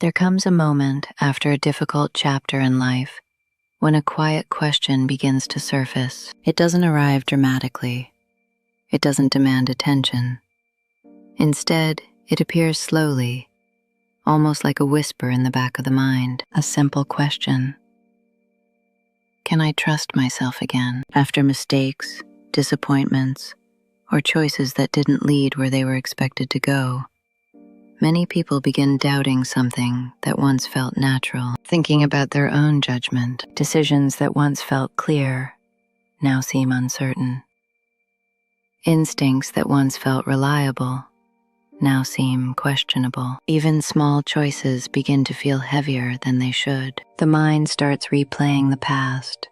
There comes a moment after a difficult chapter in life when a quiet question begins to surface. It doesn't arrive dramatically. It doesn't demand attention. Instead, it appears slowly, almost like a whisper in the back of the mind. A simple question. Can I trust myself again after mistakes, disappointments, or choices that didn't lead where they were expected to go? Many people begin doubting something that once felt natural, thinking about their own judgment. Decisions that once felt clear now seem uncertain. Instincts that once felt reliable now seem questionable. Even small choices begin to feel heavier than they should. The mind starts replaying the past,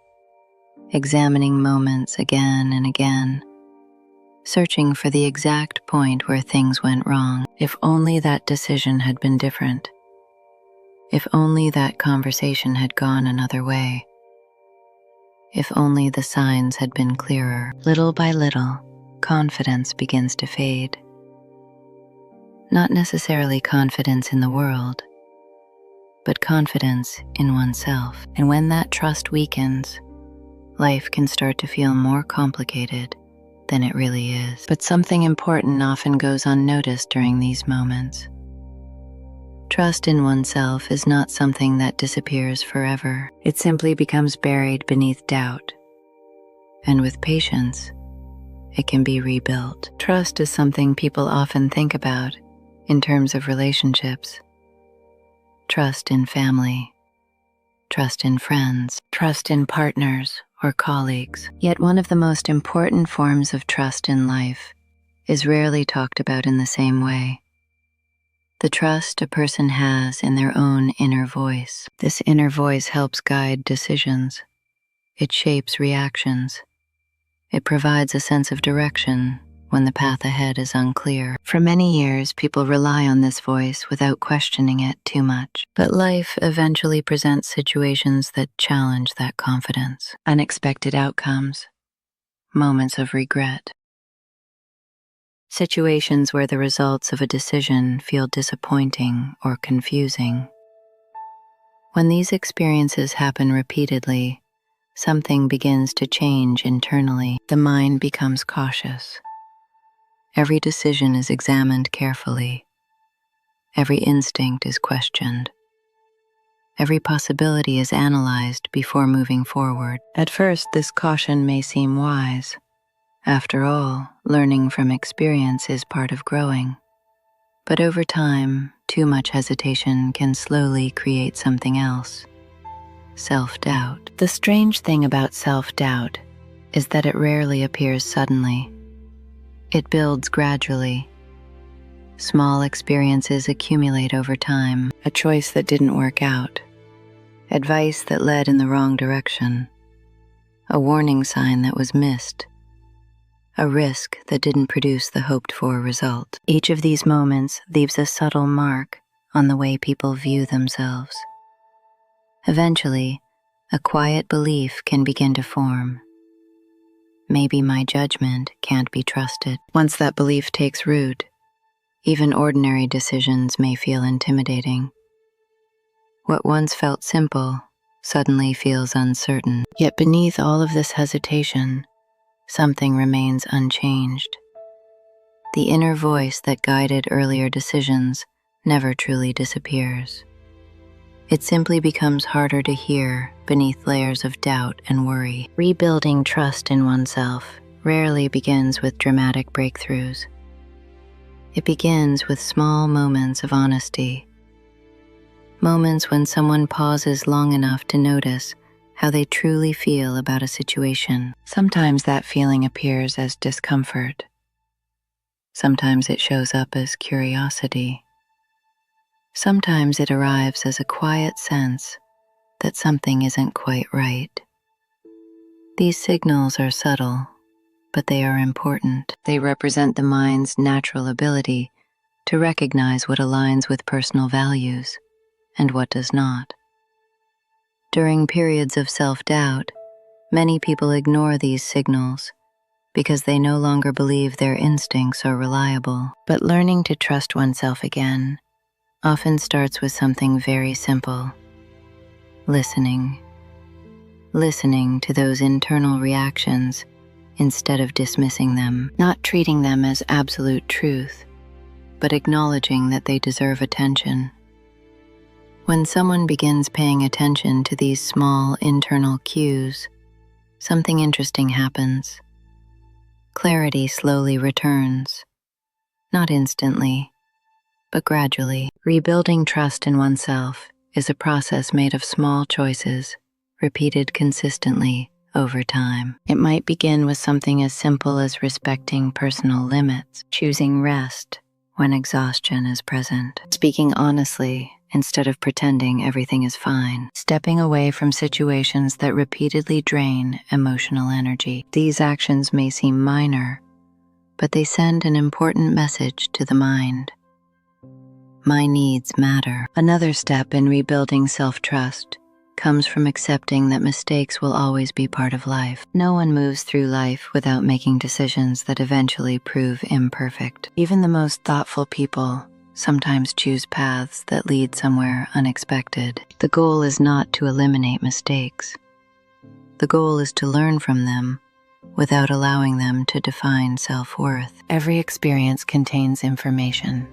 examining moments again and again, searching for the exact point where things went wrong. If only that decision had been different. If only that conversation had gone another way. If only the signs had been clearer. Little by little, confidence begins to fade. Not necessarily confidence in the world, but confidence in oneself. And when that trust weakens, life can start to feel more complicated than it really is. But something important often goes unnoticed during these moments. Trust in oneself is not something that disappears forever. It simply becomes buried beneath doubt. And with patience, it can be rebuilt. Trust is something people often think about in terms of relationships. Trust in family, trust in friends, trust in partners or colleagues. Yet one of the most important forms of trust in life is rarely talked about in the same way. The trust a person has in their own inner voice. This inner voice helps guide decisions. It shapes reactions. It provides a sense of direction when the path ahead is unclear. For many years, people rely on this voice without questioning it too much. But life eventually presents situations that challenge that confidence. Unexpected outcomes, moments of regret, situations where the results of a decision feel disappointing or confusing. When these experiences happen repeatedly, something begins to change internally. The mind becomes cautious. Every decision is examined carefully. Every instinct is questioned. Every possibility is analyzed before moving forward. At first, this caution may seem wise. After all, learning from experience is part of growing. But over time, too much hesitation can slowly create something else. Self-doubt. The strange thing about self-doubt is that it rarely appears suddenly. It builds gradually. Small experiences accumulate over time. A choice that didn't work out. Advice that led in the wrong direction. A warning sign that was missed. A risk that didn't produce the hoped-for result. Each of these moments leaves a subtle mark on the way people view themselves. Eventually, a quiet belief can begin to form. Maybe my judgment can't be trusted. Once that belief takes root, even ordinary decisions may feel intimidating. What once felt simple suddenly feels uncertain. Yet beneath all of this hesitation, something remains unchanged. The inner voice that guided earlier decisions never truly disappears. It simply becomes harder to hear beneath layers of doubt and worry. Rebuilding trust in oneself rarely begins with dramatic breakthroughs. It begins with small moments of honesty. Moments when someone pauses long enough to notice how they truly feel about a situation. Sometimes that feeling appears as discomfort. Sometimes it shows up as curiosity. Sometimes it arrives as a quiet sense that something isn't quite right. These signals are subtle, but they are important. They represent the mind's natural ability to recognize what aligns with personal values and what does not. During periods of self-doubt, many people ignore these signals because they no longer believe their instincts are reliable. But learning to trust oneself again often starts with something very simple: listening. Listening to those internal reactions instead of dismissing them, not treating them as absolute truth, but acknowledging that they deserve attention. When someone begins paying attention to these small internal cues, something interesting happens. Clarity slowly returns, not instantly, but gradually. Rebuilding trust in oneself is a process made of small choices, repeated consistently over time. It might begin with something as simple as respecting personal limits, choosing rest when exhaustion is present, speaking honestly instead of pretending everything is fine, stepping away from situations that repeatedly drain emotional energy. These actions may seem minor, but they send an important message to the mind. My needs matter. Another step in rebuilding self-trust comes from accepting that mistakes will always be part of life. No one moves through life without making decisions that eventually prove imperfect. Even the most thoughtful people sometimes choose paths that lead somewhere unexpected. The goal is not to eliminate mistakes. The goal is to learn from them without allowing them to define self-worth. Every experience contains information.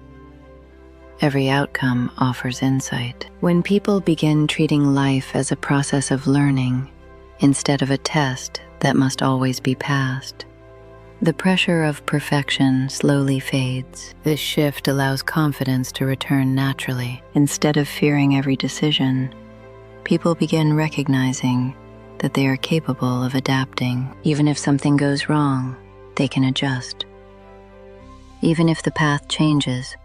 Every outcome offers insight. When people begin treating life as a process of learning instead of a test that must always be passed, the pressure of perfection slowly fades. This shift allows confidence to return naturally. Instead of fearing every decision, people begin recognizing that they are capable of adapting. Even if something goes wrong, they can adjust. Even if the path changes,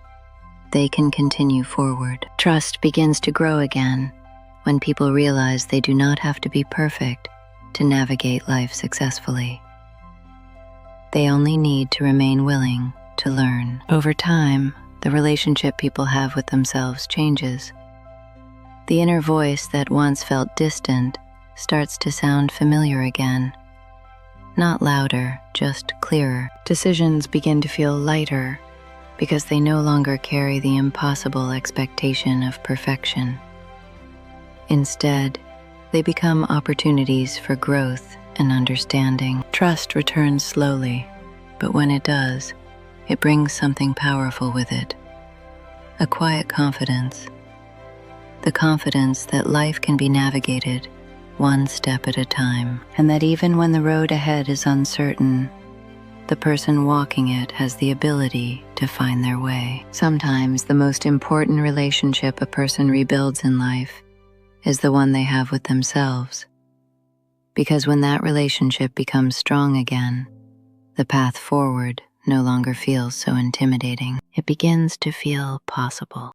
they can continue forward. Trust begins to grow again when people realize they do not have to be perfect to navigate life successfully. They only need to remain willing to learn. Over time, the relationship people have with themselves changes. The inner voice that once felt distant starts to sound familiar again. Not louder, just clearer. Decisions begin to feel lighter because they no longer carry the impossible expectation of perfection. Instead, they become opportunities for growth and understanding. Trust returns slowly, but when it does, it brings something powerful with it. A quiet confidence. The confidence that life can be navigated one step at a time, and that even when the road ahead is uncertain, the person walking it has the ability to find their way. Sometimes the most important relationship a person rebuilds in life is the one they have with themselves. Because when that relationship becomes strong again, the path forward no longer feels so intimidating. It begins to feel possible.